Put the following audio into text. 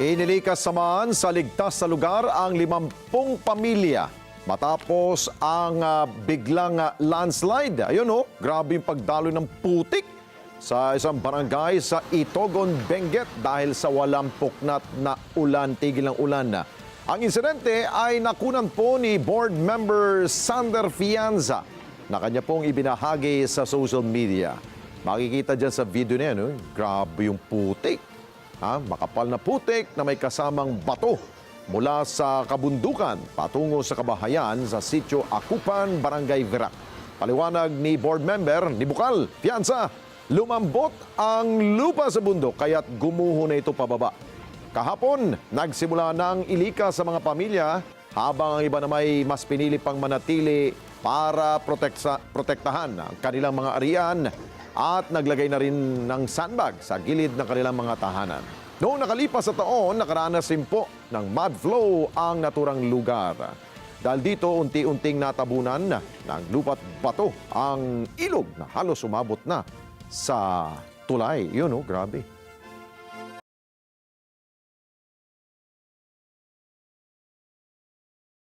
Inilikas naman sa ligtas na lugar ang 50 pamilya matapos ang biglang landslide. Ayun grabe yung pagdaloy ng putik sa isang barangay sa Itogon, Benguet dahil sa walang puknat na ulan, tigil ng ulan. Ang insidente ay nakunan po ni board member Sander Fianza na kanya pong ibinahagi sa social media. Makikita dyan sa video na yan, grabe yung putik. Makapal na putik na may kasamang bato mula sa kabundukan patungo sa kabahayan sa sitio Akupan, Barangay Virac. Paliwanag ni board member ni Bukal Fianza, lumambot ang lupa sa bundok kaya't gumuho na ito pababa. Kahapon, nagsimula ng ilika sa mga pamilya habang ang iba na may mas pinili pang manatili para protektahan ang kanilang mga arian at naglagay na rin ng sandbag sa gilid ng kanilang mga tahanan. Noong nakalipas sa taon, nakaranas rin po ng mud flow ang naturang lugar. Dahil dito, unti-unting natabunan ng lupa't bato ang ilog na halos umabot na sa tulay. Yun, grabe.